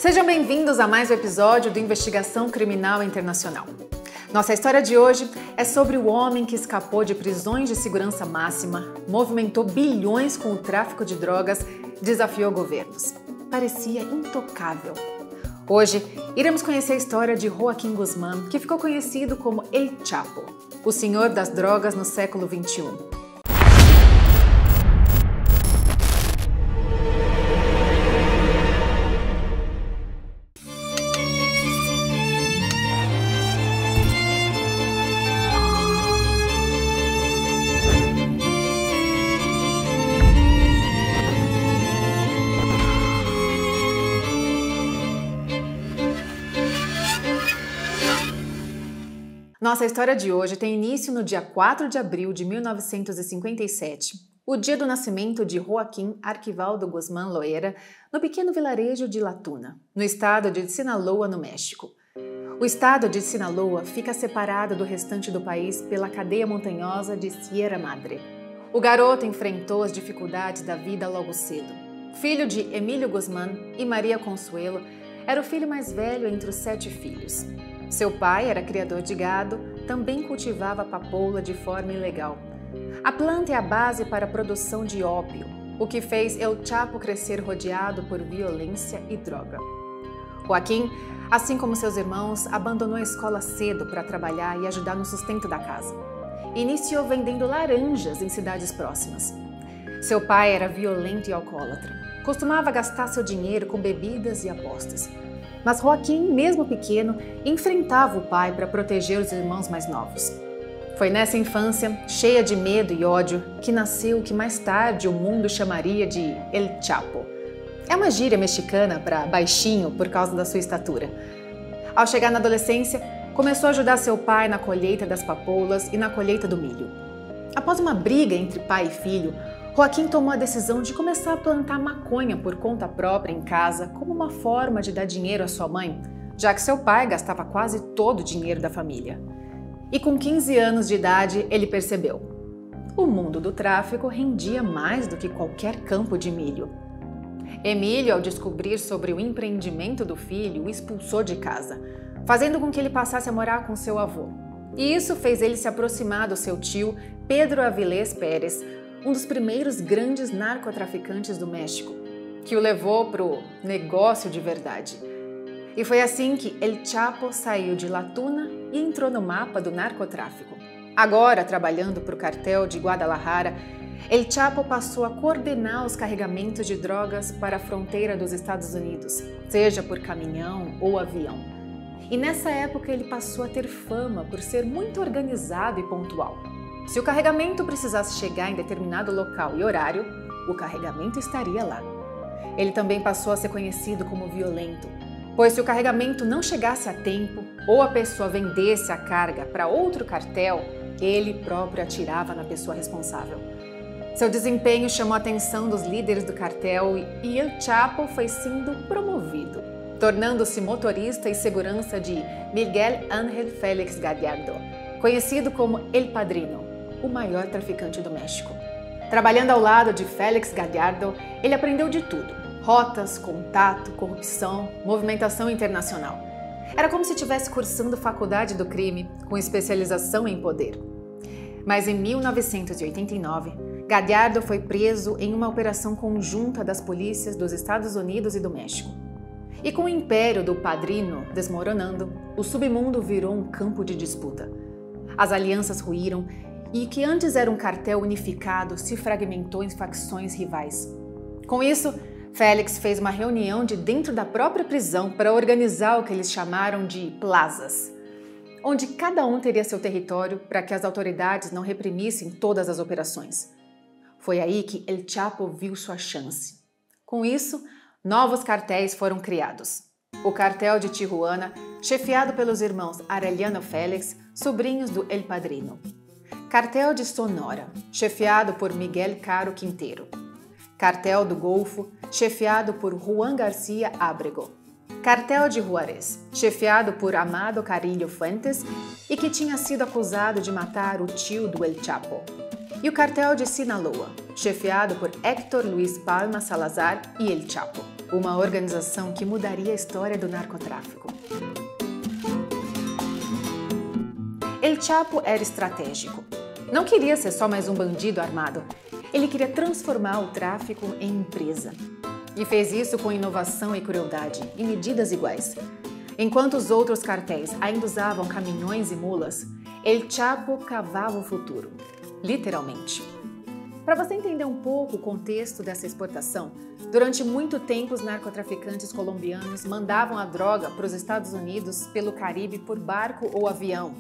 Sejam bem-vindos a mais um episódio do Investigação Criminal Internacional. Nossa história de hoje é sobre o homem que escapou de prisões de segurança máxima, movimentou bilhões com o tráfico de drogas, desafiou governos. Parecia intocável. Hoje, iremos conhecer a história de Joaquín Guzmán, que ficou conhecido como El Chapo, o senhor das drogas no século XXI. Nossa história de hoje tem início no dia 4 de abril de 1957, o dia do nascimento de Joaquín Arquivaldo Guzmán Loera, no pequeno vilarejo de La Tuna, no estado de Sinaloa, no México. O estado de Sinaloa fica separado do restante do país pela cadeia montanhosa de Sierra Madre. O garoto enfrentou as dificuldades da vida logo cedo. Filho de Emílio Guzmán e Maria Consuelo, era o filho mais velho entre os 7 filhos. Seu pai era criador de gado, também cultivava papoula de forma ilegal. A planta é a base para a produção de ópio, o que fez El Chapo crescer rodeado por violência e droga. Joaquín, assim como seus irmãos, abandonou a escola cedo para trabalhar e ajudar no sustento da casa. Iniciou vendendo laranjas em cidades próximas. Seu pai era violento e alcoólatra. Costumava gastar seu dinheiro com bebidas e apostas. Mas Joaquín, mesmo pequeno, enfrentava o pai para proteger os irmãos mais novos. Foi nessa infância, cheia de medo e ódio, que nasceu o que mais tarde o mundo chamaria de El Chapo. É uma gíria mexicana para baixinho por causa da sua estatura. Ao chegar na adolescência, começou a ajudar seu pai na colheita das papoulas e na colheita do milho. Após uma briga entre pai e filho, Joaquín tomou a decisão de começar a plantar maconha por conta própria em casa como uma forma de dar dinheiro à sua mãe, já que seu pai gastava quase todo o dinheiro da família. E com 15 anos de idade, ele percebeu: o mundo do tráfico rendia mais do que qualquer campo de milho. Emílio, ao descobrir sobre o empreendimento do filho, o expulsou de casa, fazendo com que ele passasse a morar com seu avô. E isso fez ele se aproximar do seu tio, Pedro Avilés Pérez, um dos primeiros grandes narcotraficantes do México, que o levou para o negócio de verdade. E foi assim que El Chapo saiu de La Tuna e entrou no mapa do narcotráfico. Agora, trabalhando para o cartel de Guadalajara, El Chapo passou a coordenar os carregamentos de drogas para a fronteira dos Estados Unidos, seja por caminhão ou avião. E nessa época ele passou a ter fama por ser muito organizado e pontual. Se o carregamento precisasse chegar em determinado local e horário, o carregamento estaria lá. Ele também passou a ser conhecido como violento, pois se o carregamento não chegasse a tempo ou a pessoa vendesse a carga para outro cartel, ele próprio atirava na pessoa responsável. Seu desempenho chamou a atenção dos líderes do cartel e El Chapo foi sendo promovido, tornando-se motorista e segurança de Miguel Ángel Félix Gallardo, conhecido como El Padrino, o maior traficante do México. Trabalhando ao lado de Félix Gallardo, ele aprendeu de tudo: rotas, contato, corrupção, movimentação internacional. Era como se estivesse cursando faculdade do crime, com especialização em poder. Mas em 1989, Gallardo foi preso em uma operação conjunta das polícias dos Estados Unidos e do México. E com o império do Padrino desmoronando, o submundo virou um campo de disputa. As alianças ruíram e o que antes era um cartel unificado se fragmentou em facções rivais. Com isso, Félix fez uma reunião de dentro da própria prisão para organizar o que eles chamaram de plazas, onde cada um teria seu território para que as autoridades não reprimissem todas as operações. Foi aí que El Chapo viu sua chance. Com isso, Novos cartéis foram criados. O cartel de Tijuana, chefiado pelos irmãos Arellano Félix, sobrinhos do El Padrino. Cartel de Sonora, chefiado por Miguel Caro Quintero. Cartel do Golfo, chefiado por Juan García Ábrego. Cartel de Juarez, chefiado por Amado Carrillo Fuentes e que tinha sido acusado de matar o tio do El Chapo. E o cartel de Sinaloa, chefiado por Héctor Luis Palma Salazar e El Chapo, uma organização que mudaria a história do narcotráfico. El Chapo era estratégico. Não queria ser só mais um bandido armado. Ele queria transformar o tráfico em empresa. E fez isso com inovação e crueldade, em medidas iguais. Enquanto os outros cartéis ainda usavam caminhões e mulas, El Chapo cavava o futuro, literalmente. Para você entender um pouco o contexto dessa exportação, durante muito tempo os narcotraficantes colombianos mandavam a droga para os Estados Unidos pelo Caribe por barco ou avião.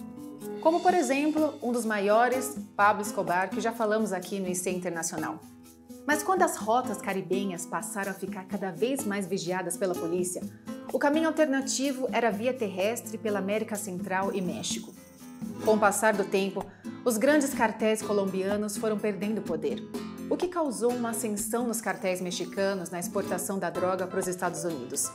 Como, por exemplo, um dos maiores, Pablo Escobar, que já falamos aqui no IC Internacional. Mas quando as rotas caribenhas passaram a ficar cada vez mais vigiadas pela polícia, o caminho alternativo era via terrestre pela América Central e México. Com o passar do tempo, os grandes cartéis colombianos foram perdendo poder, o que causou uma ascensão nos cartéis mexicanos na exportação da droga para os Estados Unidos.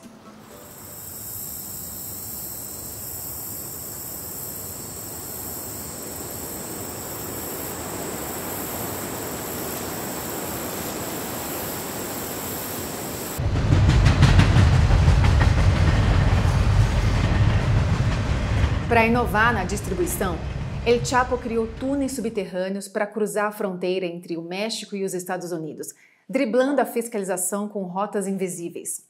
Para inovar na distribuição, El Chapo criou túneis subterrâneos para cruzar a fronteira entre o México e os Estados Unidos, driblando a fiscalização com rotas invisíveis.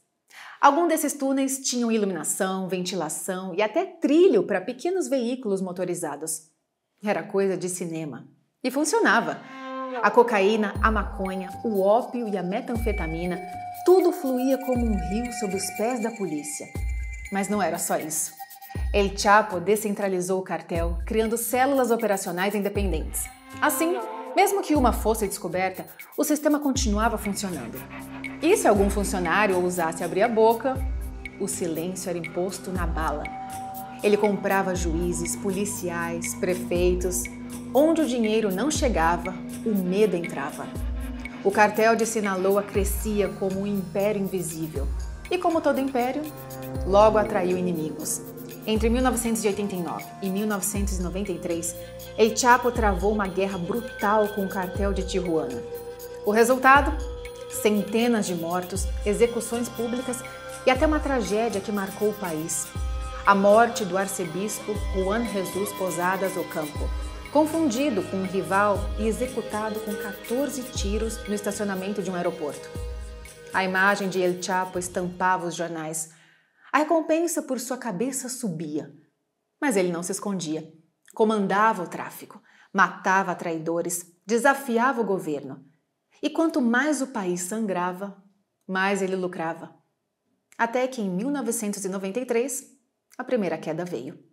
Alguns desses túneis tinham iluminação, ventilação e até trilho para pequenos veículos motorizados. Era coisa de cinema. E funcionava. A cocaína, a maconha, o ópio e a metanfetamina, tudo fluía como um rio sob os pés da polícia. Mas não era só isso. El Chapo descentralizou o cartel, criando células operacionais independentes. Assim, mesmo que uma fosse descoberta, o sistema continuava funcionando. E se algum funcionário ousasse abrir a boca, o silêncio era imposto na bala. Ele comprava juízes, policiais, prefeitos. Onde o dinheiro não chegava, o medo entrava. O cartel de Sinaloa crescia como um império invisível. E como todo império, logo atraiu inimigos. Entre 1989 e 1993, El Chapo travou uma guerra brutal com o cartel de Tijuana. O resultado? Centenas de mortos, execuções públicas e até uma tragédia que marcou o país. A morte do arcebispo Juan Jesús Posadas Ocampo, confundido com um rival e executado com 14 tiros no estacionamento de um aeroporto. A imagem de El Chapo estampava os jornais. A recompensa por sua cabeça subia, mas ele não se escondia. Comandava o tráfico, matava traidores, desafiava o governo. E quanto mais o país sangrava, mais ele lucrava. Até que em 1993, a primeira queda veio.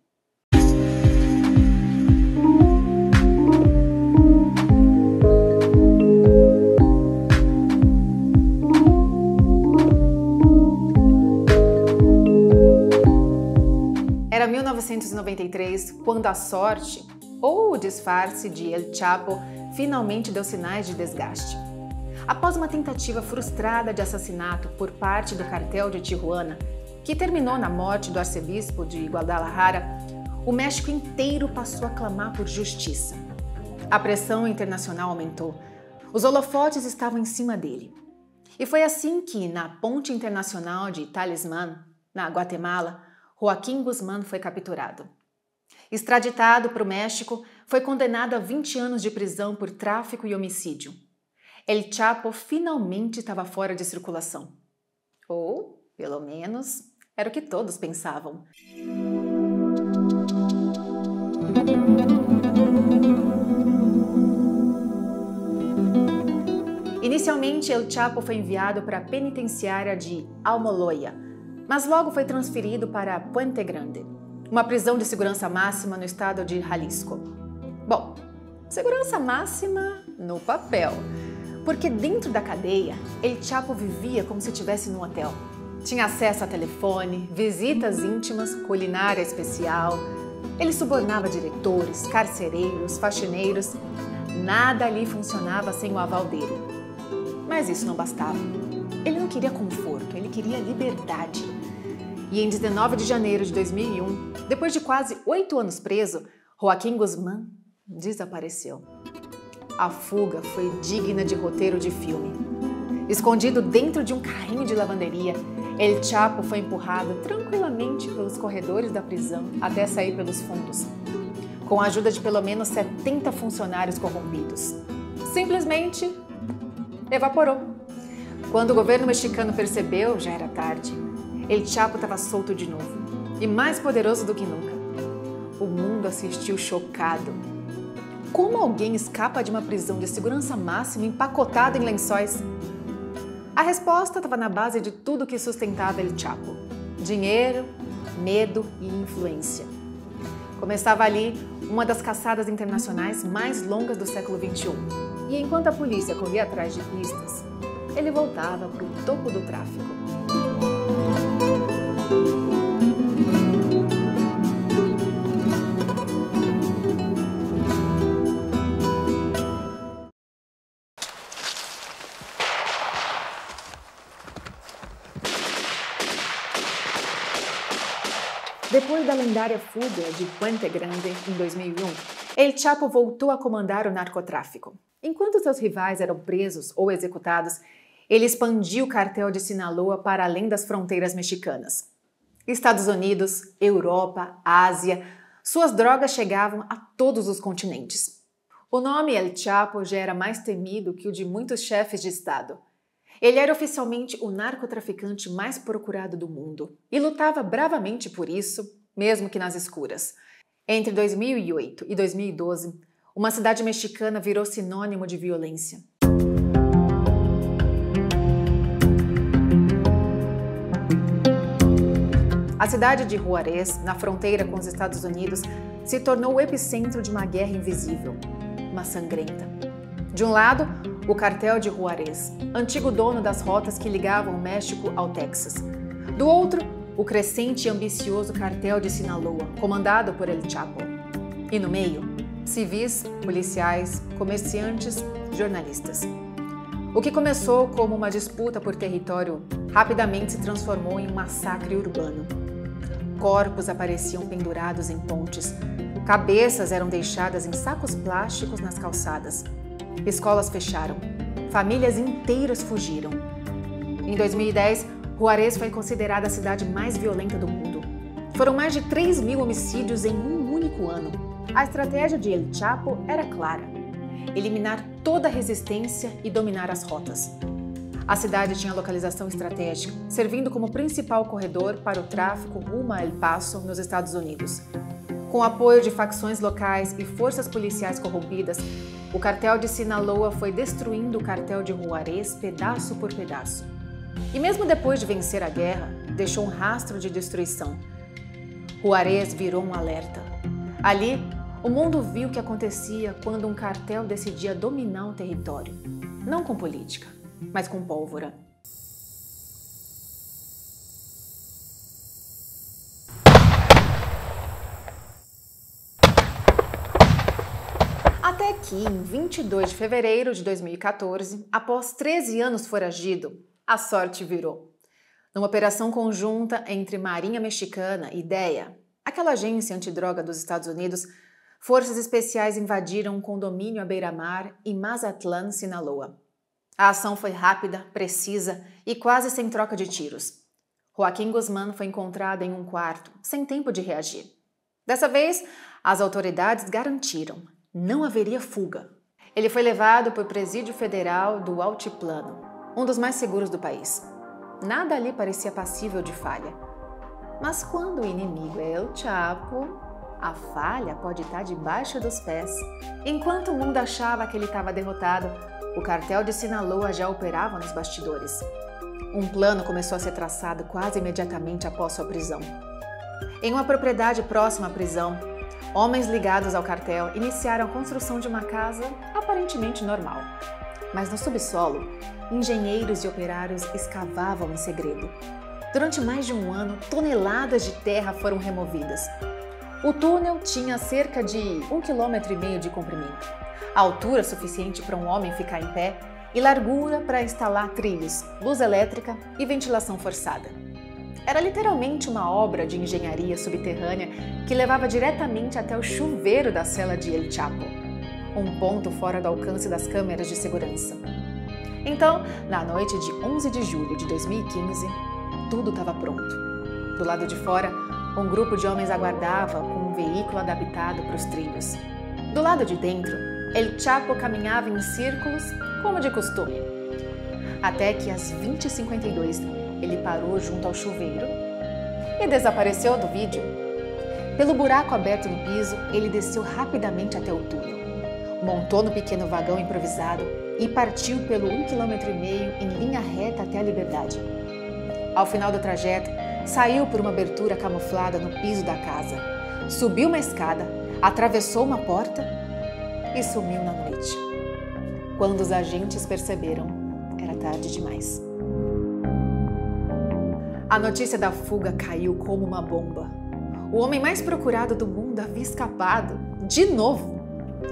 Era 1993 quando a sorte, ou o disfarce de El Chapo, finalmente deu sinais de desgaste. Após uma tentativa frustrada de assassinato por parte do cartel de Tijuana, que terminou na morte do arcebispo de Guadalajara, o México inteiro passou a clamar por justiça. A pressão internacional aumentou. Os holofotes estavam em cima dele. E foi assim que, na ponte internacional de Talismán, na Guatemala, Joaquín Guzmán foi capturado. Extraditado para o México, foi condenado a 20 anos de prisão por tráfico e homicídio. El Chapo finalmente estava fora de circulação. Ou, pelo menos, era o que todos pensavam. Inicialmente, El Chapo foi enviado para a penitenciária de Almoloya, mas logo foi transferido para Puente Grande, uma prisão de segurança máxima no estado de Jalisco. Bom, segurança máxima no papel, Porque dentro da cadeia, El Chapo vivia como se estivesse num hotel. Tinha acesso a telefone, visitas íntimas, culinária especial. Ele subornava diretores, carcereiros, faxineiros. Nada ali funcionava sem o aval dele. Mas isso não bastava. Ele não queria conforto, ele queria liberdade. E em 19 de janeiro de 2001, depois de quase 8 anos preso, Joaquim Guzmán desapareceu. A fuga foi digna de roteiro de filme. Escondido dentro de um carrinho de lavanderia, El Chapo foi empurrado tranquilamente pelos corredores da prisão até sair pelos fundos, com a ajuda de pelo menos 70 funcionários corrompidos. Simplesmente evaporou. Quando o governo mexicano percebeu, já era tarde. El Chapo estava solto de novo e mais poderoso do que nunca. O mundo assistiu chocado. Como alguém escapa de uma prisão de segurança máxima empacotado em lençóis? A resposta estava na base de tudo que sustentava El Chapo: dinheiro, medo e influência. Começava ali uma das caçadas internacionais mais longas do século XXI. E enquanto a polícia corria atrás de pistas, ele voltava para o topo do tráfico. Depois da lendária fuga de Puente Grande em 2001, El Chapo voltou a comandar o narcotráfico. Enquanto seus rivais eram presos ou executados, ele expandiu o cartel de Sinaloa para além das fronteiras mexicanas. Estados Unidos, Europa, Ásia, suas drogas chegavam a todos os continentes. O nome El Chapo já era mais temido que o de muitos chefes de Estado. Ele era oficialmente o narcotraficante mais procurado do mundo e lutava bravamente por isso, mesmo que nas escuras. Entre 2008 e 2012, uma cidade mexicana virou sinônimo de violência. A cidade de Juárez, na fronteira com os Estados Unidos, se tornou o epicentro de uma guerra invisível, uma sangrenta. De um lado, o cartel de Juárez, antigo dono das rotas que ligavam o México ao Texas. Do outro, o crescente e ambicioso cartel de Sinaloa, comandado por El Chapo. E no meio, civis, policiais, comerciantes, jornalistas. O que começou como uma disputa por território rapidamente se transformou em um massacre urbano. Corpos apareciam pendurados em pontes, cabeças eram deixadas em sacos plásticos nas calçadas. Escolas fecharam, famílias inteiras fugiram. Em 2010, Juárez foi considerada a cidade mais violenta do mundo. Foram mais de 3.000 homicídios em um único ano. A estratégia de El Chapo era clara: eliminar toda a resistência e dominar as rotas. A cidade tinha localização estratégica, servindo como principal corredor para o tráfico rumo a El Paso, nos Estados Unidos. Com o apoio de facções locais e forças policiais corrompidas, o cartel de Sinaloa foi destruindo o cartel de Juárez pedaço por pedaço. E mesmo depois de vencer a guerra, deixou um rastro de destruição. Juárez virou um alerta. Ali, o mundo viu o que acontecia quando um cartel decidia dominar um território. Não com política, mas com pólvora. Até que, em 22 de fevereiro de 2014, após 13 anos foragido, a sorte virou. Numa operação conjunta entre Marinha Mexicana e DEA, aquela agência antidroga dos Estados Unidos, forças especiais invadiram um condomínio à beira-mar em Mazatlán, Sinaloa. A ação foi rápida, precisa e quase sem troca de tiros. Joaquim Guzmán foi encontrado em um quarto, sem tempo de reagir. Dessa vez, as autoridades garantiram: não haveria fuga. Ele foi levado para o Presídio Federal do Altiplano, um dos mais seguros do país. Nada ali parecia passível de falha. Mas quando o inimigo é El Chapo, a falha pode estar debaixo dos pés. Enquanto o mundo achava que ele estava derrotado, o cartel de Sinaloa já operava nos bastidores. Um plano começou a ser traçado quase imediatamente após sua prisão. Em uma propriedade próxima à prisão, homens ligados ao cartel iniciaram a construção de uma casa aparentemente normal. Mas no subsolo, engenheiros e operários escavavam em segredo. Durante mais de um ano, toneladas de terra foram removidas. O túnel tinha cerca de 1,5 km de comprimento, altura suficiente para um homem ficar em pé e largura para instalar trilhos, luz elétrica e ventilação forçada. Era literalmente uma obra de engenharia subterrânea que levava diretamente até o chuveiro da cela de El Chapo, um ponto fora do alcance das câmeras de segurança. Então, na noite de 11 de julho de 2015, tudo estava pronto. Do lado de fora, um grupo de homens aguardava com um veículo adaptado para os trilhos. Do lado de dentro, El Chapo caminhava em círculos, como de costume. Até que às 20h52, ele parou junto ao chuveiro e desapareceu do vídeo. Pelo buraco aberto no piso, ele desceu rapidamente até o túnel, montou no pequeno vagão improvisado e partiu pelo 1,5 km em linha reta até a Liberdade. Ao final do trajeto, saiu por uma abertura camuflada no piso da casa, subiu uma escada, atravessou uma porta e sumiu na noite. Quando os agentes perceberam, era tarde demais. A notícia da fuga caiu como uma bomba. O homem mais procurado do mundo havia escapado, de novo.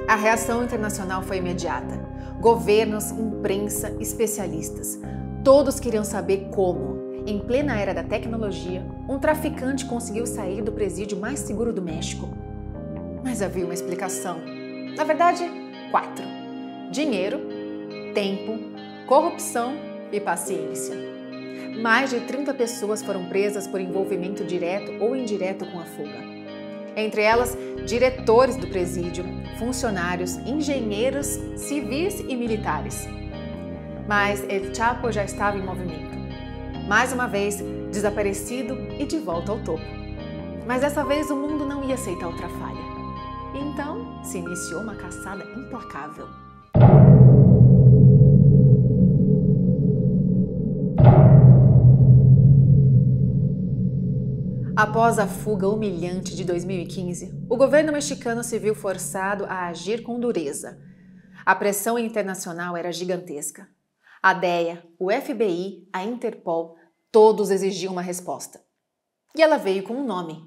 A reação internacional foi imediata. Governos, imprensa, especialistas, todos queriam saber como, em plena era da tecnologia, um traficante conseguiu sair do presídio mais seguro do México. Mas havia uma explicação. Na verdade, 4. Dinheiro, tempo, corrupção e paciência. Mais de 30 pessoas foram presas por envolvimento direto ou indireto com a fuga. Entre elas, diretores do presídio, funcionários, engenheiros, civis e militares. Mas El Chapo já estava em movimento. Mais uma vez, desaparecido e de volta ao topo. Mas dessa vez o mundo não ia aceitar outra falha. Então, se iniciou uma caçada implacável. Após a fuga humilhante de 2015, o governo mexicano se viu forçado a agir com dureza. A pressão internacional era gigantesca. A DEA, o FBI, a Interpol, todos exigiam uma resposta. E ela veio com um nome: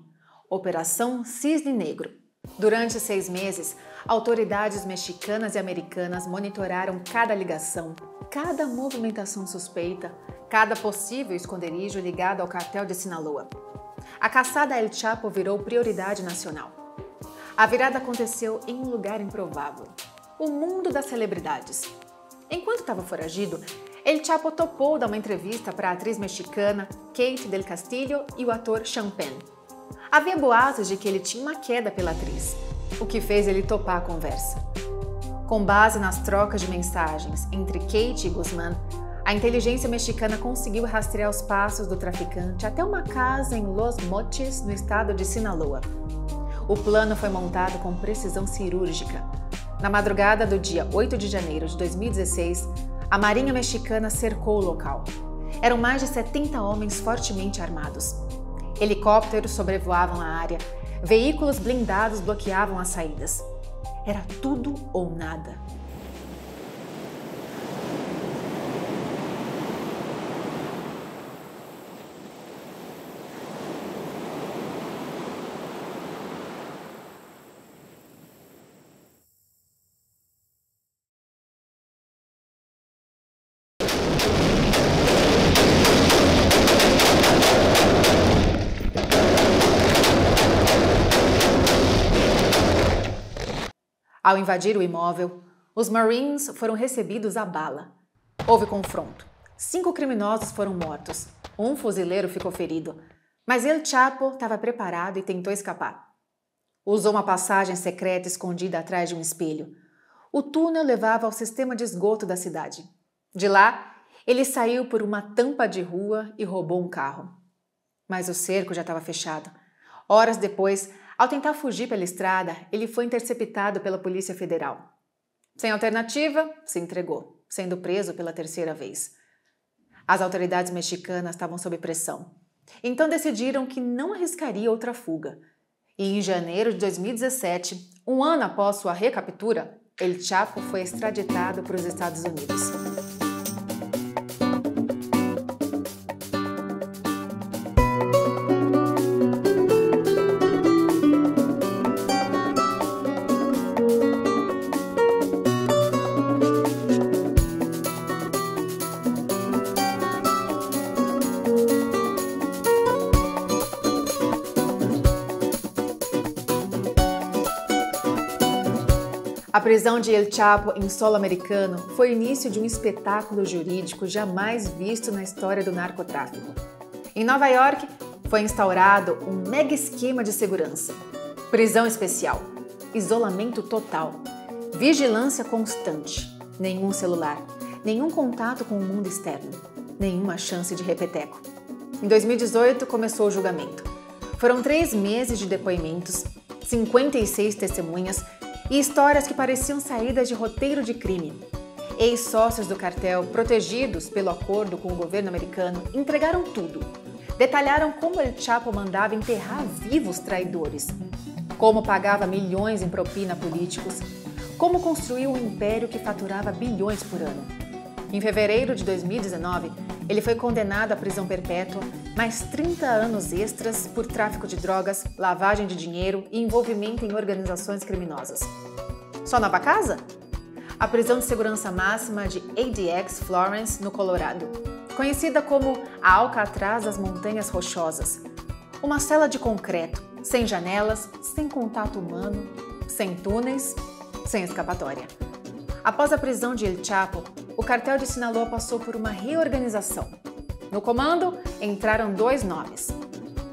Operação Cisne Negro. Durante 6 meses, autoridades mexicanas e americanas monitoraram cada ligação, cada movimentação suspeita, cada possível esconderijo ligado ao cartel de Sinaloa. A caçada a El Chapo virou prioridade nacional. A virada aconteceu em um lugar improvável: o mundo das celebridades. Enquanto estava foragido, El Chapo topou dar uma entrevista para a atriz mexicana Kate del Castillo e o ator Sean Penn. Havia boatos de que ele tinha uma queda pela atriz, o que fez ele topar a conversa. Com base nas trocas de mensagens entre Kate e Guzmán, a inteligência mexicana conseguiu rastrear os passos do traficante até uma casa em Los Mochis, no estado de Sinaloa. O plano foi montado com precisão cirúrgica. Na madrugada do dia 8 de janeiro de 2016, a Marinha Mexicana cercou o local. Eram mais de 70 homens fortemente armados. Helicópteros sobrevoavam a área, veículos blindados bloqueavam as saídas. Era tudo ou nada. Ao invadir o imóvel, os Marines foram recebidos à bala. Houve confronto. 5 criminosos foram mortos. Um fuzileiro ficou ferido. Mas El Chapo estava preparado e tentou escapar. Usou uma passagem secreta escondida atrás de um espelho. O túnel levava ao sistema de esgoto da cidade. De lá, ele saiu por uma tampa de rua e roubou um carro. Mas o cerco já estava fechado. Horas depois, ao tentar fugir pela estrada, ele foi interceptado pela Polícia Federal. Sem alternativa, se entregou, sendo preso pela 3ª vez. As autoridades mexicanas estavam sob pressão. Então decidiram que não arriscaria outra fuga. E em janeiro de 2017, um ano após sua recaptura, El Chapo foi extraditado para os Estados Unidos. A prisão de El Chapo em solo americano foi o início de um espetáculo jurídico jamais visto na história do narcotráfico. Em Nova York, foi instaurado um mega esquema de segurança. Prisão especial, isolamento total, vigilância constante, nenhum celular, nenhum contato com o mundo externo, nenhuma chance de repeteco. Em 2018, começou o julgamento. Foram 3 meses de depoimentos, 56 testemunhas e histórias que pareciam saídas de roteiro de crime. Ex-sócios do cartel, protegidos pelo acordo com o governo americano, entregaram tudo. Detalharam como El Chapo mandava enterrar vivos traidores, como pagava milhões em propina a políticos, como construiu um império que faturava bilhões por ano. Em fevereiro de 2019, ele foi condenado à prisão perpétua, mais 30 anos extras por tráfico de drogas, lavagem de dinheiro e envolvimento em organizações criminosas. Só nova casa? A prisão de segurança máxima de ADX Florence, no Colorado, conhecida como a Alcatraz das Montanhas Rochosas. Uma cela de concreto, sem janelas, sem contato humano, sem túneis, sem escapatória. Após a prisão de El Chapo, o cartel de Sinaloa passou por uma reorganização. No comando entraram 2 nomes: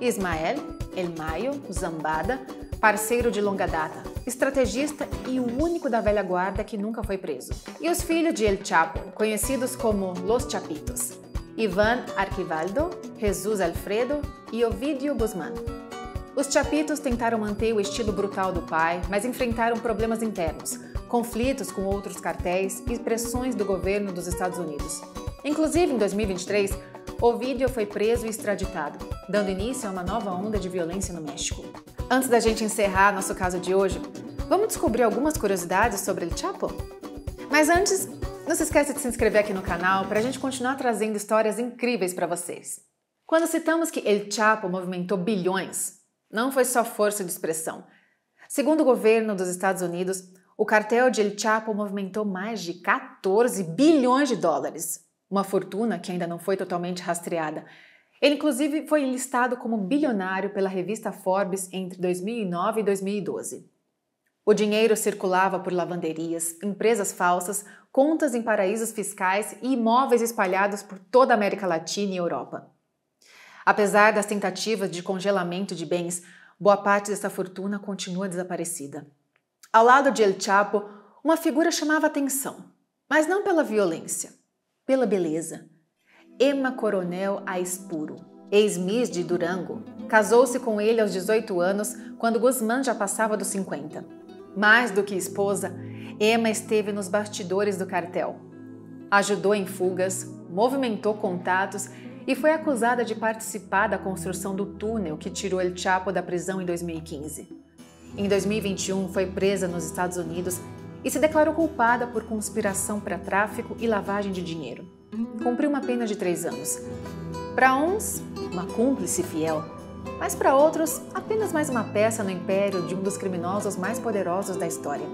Ismael El Mayo Zambada, parceiro de longa data, estrategista e o único da velha guarda que nunca foi preso. E os filhos de El Chapo, conhecidos como Los Chapitos: Iván Arquivaldo, Jesus Alfredo e Ovidio Guzmán. Os Chapitos tentaram manter o estilo brutal do pai, mas enfrentaram problemas internos, conflitos com outros cartéis e pressões do governo dos Estados Unidos. Inclusive, em 2023, Ovidio foi preso e extraditado, dando início a uma nova onda de violência no México. Antes da gente encerrar nosso caso de hoje, vamos descobrir algumas curiosidades sobre El Chapo? Mas antes, não se esqueça de se inscrever aqui no canal para a gente continuar trazendo histórias incríveis para vocês. Quando citamos que El Chapo movimentou bilhões, não foi só força de expressão. Segundo o governo dos Estados Unidos, o cartel de El Chapo movimentou mais de 14 bilhões de dólares, uma fortuna que ainda não foi totalmente rastreada. Ele, inclusive, foi listado como bilionário pela revista Forbes entre 2009 e 2012. O dinheiro circulava por lavanderias, empresas falsas, contas em paraísos fiscais e imóveis espalhados por toda a América Latina e Europa. Apesar das tentativas de congelamento de bens, boa parte dessa fortuna continua desaparecida. Ao lado de El Chapo, uma figura chamava atenção, mas não pela violência, pela beleza. Emma Coronel Aispuro, ex-miss de Durango, casou-se com ele aos 18 anos, quando Guzmán já passava dos 50. Mais do que esposa, Emma esteve nos bastidores do cartel. Ajudou em fugas, movimentou contatos e foi acusada de participar da construção do túnel que tirou El Chapo da prisão em 2015. Em 2021, foi presa nos Estados Unidos e se declarou culpada por conspiração para tráfico e lavagem de dinheiro. Cumpriu uma pena de 3 anos. Para uns, uma cúmplice fiel, mas para outros, apenas mais uma peça no império de um dos criminosos mais poderosos da história.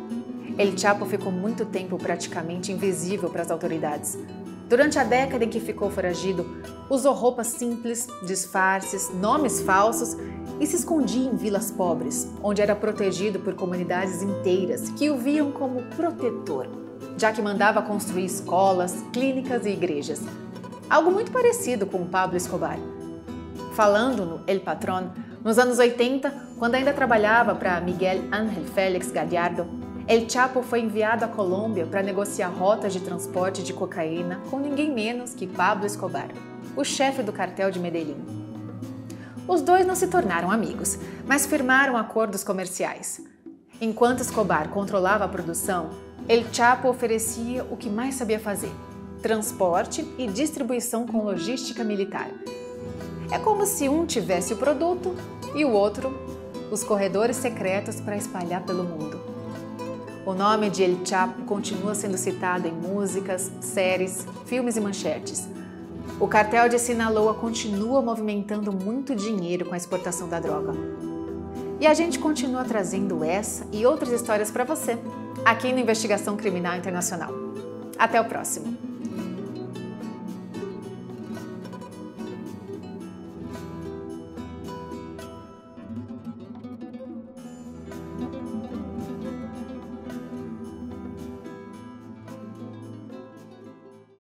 El Chapo ficou muito tempo praticamente invisível para as autoridades. Durante a década em que ficou foragido, usou roupas simples, disfarces, nomes falsos e se escondia em vilas pobres, onde era protegido por comunidades inteiras que o viam como protetor, já que mandava construir escolas, clínicas e igrejas. Algo muito parecido com Pablo Escobar. Falando no El Patrón, nos anos 80, quando ainda trabalhava para Miguel Ángel Félix Gallardo, El Chapo foi enviado à Colômbia para negociar rotas de transporte de cocaína com ninguém menos que Pablo Escobar, o chefe do cartel de Medellín. Os dois não se tornaram amigos, mas firmaram acordos comerciais. Enquanto Escobar controlava a produção, El Chapo oferecia o que mais sabia fazer: transporte e distribuição com logística militar. É como se um tivesse o produto e o outro os corredores secretos para espalhar pelo mundo. O nome de El Chapo continua sendo citado em músicas, séries, filmes e manchetes. O cartel de Sinaloa continua movimentando muito dinheiro com a exportação da droga. E a gente continua trazendo essa e outras histórias para você, aqui no Investigação Criminal Internacional. Até o próximo!